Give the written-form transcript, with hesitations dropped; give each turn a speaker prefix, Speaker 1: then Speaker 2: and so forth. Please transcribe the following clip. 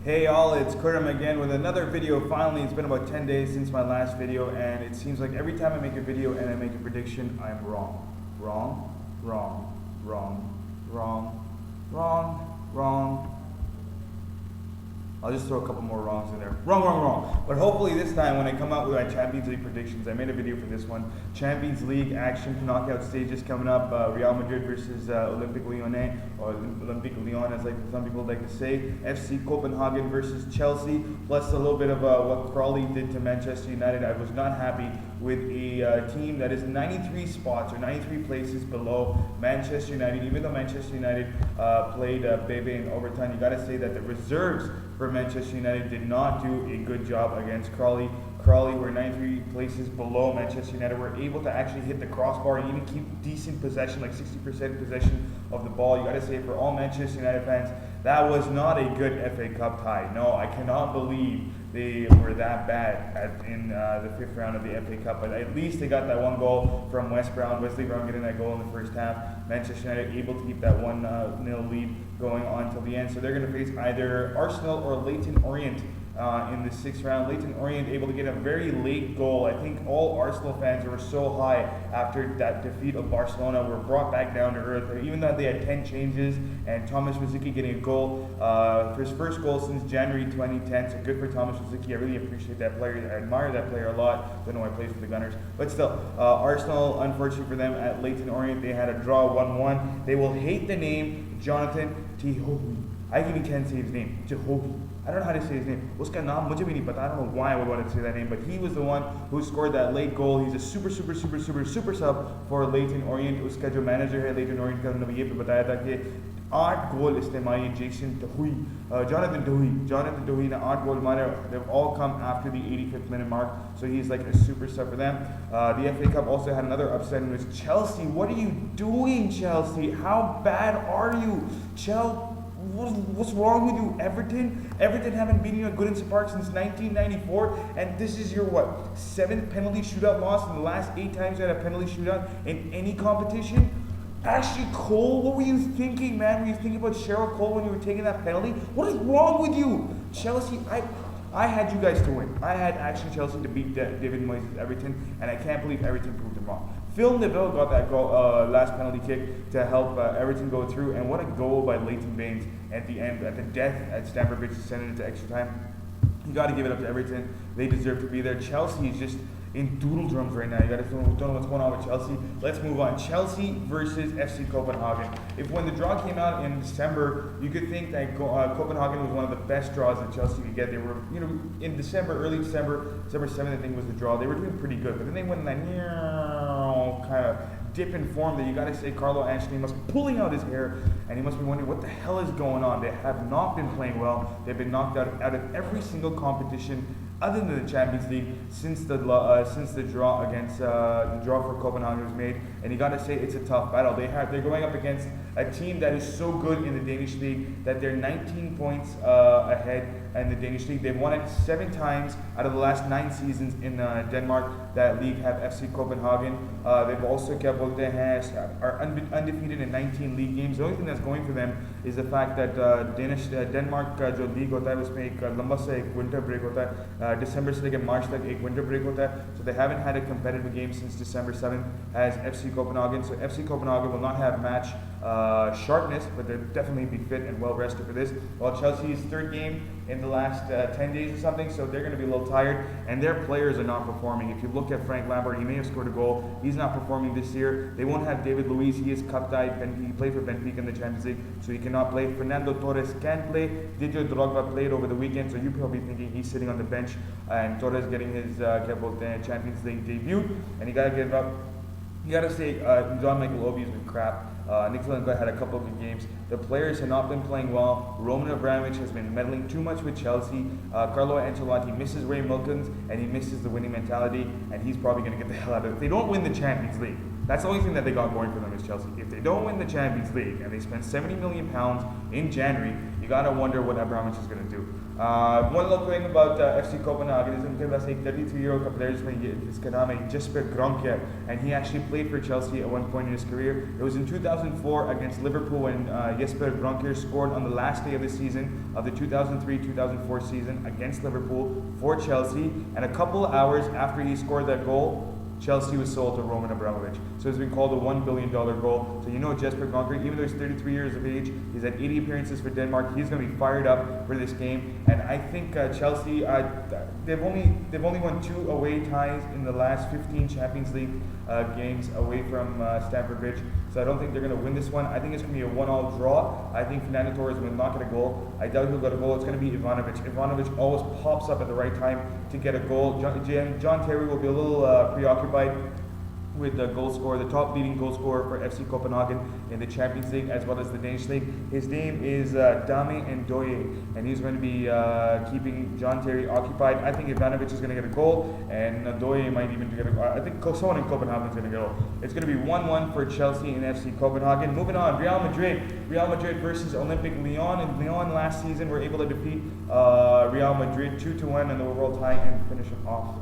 Speaker 1: Hey all, it's Kuram again with another video. Finally, it's been about 10 days since my last video, and it seems like every time I make a video and I make a prediction, I'm wrong. Wrong, wrong, wrong, wrong, wrong, wrong. I'll just throw a couple more wrongs in there. Wrong, wrong, wrong. But hopefully this time when I come out with my Champions League predictions, I made a video for this one. Champions League action knockout stages coming up. Real Madrid versus Olympique Lyon, or Olympique Lyon as like some people like to say. FC Copenhagen versus Chelsea. Plus a little bit of what Crawley did to Manchester United. I was not happy with a team that is 93 spots or 93 places below Manchester United. Even though Manchester United played Bebe in overtime, you got to say that the reserves for Manchester United did not do a good job against Crawley. Crawley were 93 places below Manchester United, were able to actually hit the crossbar and even keep decent possession, like 60% possession of the ball. You got to say, for all Manchester United fans, that was not a good FA Cup tie. No, I cannot believe they were that bad in the fifth round of the FA Cup, but at least they got that one goal from Wesley Brown getting that goal in the first half. Manchester United able to keep that 1-0 lead going on till the end. So they're going to face either Arsenal or Leyton Orient in the sixth round. Leyton Orient able to get a very late goal. I think all Arsenal fans who were so high after that defeat of Barcelona were brought back down to earth. Even though they had 10 changes and Thomas Rosicky getting a goal for his first goal since January 2010. So good for Thomas Rosicky. I really appreciate that player. I admire that player a lot. Don't know why he plays for the Gunners. But still, Arsenal, unfortunately for them, at Leyton Orient, they had a draw 1-1. They will hate the name Jonathan Tihohi. I even can't say his name. Tihohi. I don't know how to say his name. Uska naam mujhe bhi nahi pata. I don't know why I would want to say that name, but he was the one who scored that late goal. He's a super sub for Leyton Orient. Uska jo manager hai Leyton Orient ka, unhone ye bhi bataya tha ki 8 goal istemai Jonathan Tihohi ne 8 goal mare. They've all come after the 85th minute mark, so he's like a super sub for them. The FA Cup also had another upset, and it was Chelsea. What are you doing, Chelsea? How bad are you, Chelsea? What's wrong with you, Everton? Everton haven't beaten you at Goodison Park since 1994, and this is your, 7th penalty shootout loss in the last 8 times you had a penalty shootout in any competition? Ashley Cole, what were you thinking, man? Were you thinking about Cheryl Cole when you were taking that penalty? What is wrong with you? Chelsea, I had you guys to win. I had actually Chelsea to beat David Moyes' Everton, and I can't believe Everton proved them wrong. Phil Neville got that goal, last penalty kick to help Everton go through, and what a goal by Leighton Baines at the end, at the death at Stamford Bridge to send it into extra time. You got to give it up to Everton. They deserve to be there. Chelsea is just in doodle drums right now. You got to don't know what's going on with Chelsea. Let's move on. Chelsea versus FC Copenhagen. If when the draw came out in December, you could think that Copenhagen was one of the best draws that Chelsea could get. They were, in December, early December 7th, I think was the draw. They were doing pretty good, but then they went in that kind of dip in form that you got to say Carlo Ancelotti must be pulling out his hair, and he must be wondering what the hell is going on. They have not been playing well. They've been knocked out of every single competition other than the Champions League since the draw against the draw for Copenhagen was made, and you got to say it's a tough battle. They're going up against a team that is so good in the Danish league that they're 19 points ahead in the Danish league. They've won it 7 times out of the last 9 seasons in Denmark. That league have FC Copenhagen. They've also are undefeated in 19 league games. The only thing that's going for them is the fact that Denmark जो league होता है उसमें एक लंबा सा एक winter break होता है. December से लेकर March तक एक winter break होता है. So they haven't had a competitive game since December 7th as FC Copenhagen. So FC Copenhagen will not have match sharpness, but they'll definitely be fit and well rested for this. While Chelsea's 3rd game in the last 10 days or something, so they're going to be a little tired, and their players are not performing. If you look at Frank Lampard, he may have scored a goal. He's not performing this year. They won't have David Luiz. He is cup-tied. He played for Benfica in the Champions League, so he cannot play. Fernando Torres can play. Didier Drogba played over the weekend, so you're probably thinking he's sitting on the bench, and Torres getting his Champions League debut, and you got to give up. You got to say John Michael Obi has been crap. Nicola Ngai had a couple of good games. The players have not been playing well. Roman Abramovich has been meddling too much with Chelsea. Carlo Ancelotti misses Ray Milkins, and he misses the winning mentality, and he's probably going to get the hell out of it. If they don't win the Champions League, that's the only thing that they got going for them is Chelsea. If they don't win the Champions League and they spend £70 million in January, you you gotta wonder what Abramovich is gonna do. One little thing about FC Copenhagen is that a 33-year-old kapitän his name Jesper Gronke, and he actually played for Chelsea at one point in his career. It was in 2004 against Liverpool when Jesper Gronke scored on the last day of the season of the 2003-2004 season against Liverpool for Chelsea, and a couple hours after he scored that goal, Chelsea was sold to Roman Abramovich. So it's been called a $1 billion goal. So you know Jesper Gronke, even though he's 33 years of age, he's had 80 appearances for Denmark. He's going to be fired up for this game. And I think Chelsea, they've only won 2 away ties in the last 15 Champions League games away from Stamford Bridge. So I don't think they're going to win this one. I think it's going to be a 1-1 draw. I think Fernando Torres will not get a goal. I doubt he'll get a goal. It's going to be Ivanovic. Ivanovic always pops up at the right time to get a goal. John Terry will be a little preoccupied with the goal scorer, the top leading goal scorer for FC Copenhagen in the Champions League as well as the Danish League. His name is Dame Ndoye, and he's going to be keeping John Terry occupied. I think Ivanovic is going to get a goal, and Ndoye might even get a goal. I think someone in Copenhagen is going to get a goal. It's going to be 1-1 for Chelsea and FC Copenhagen. Moving on, Real Madrid. Real Madrid versus Olympique Lyon. And Lyon last season were able to defeat Real Madrid 2-1 in the overall tie and finish them off.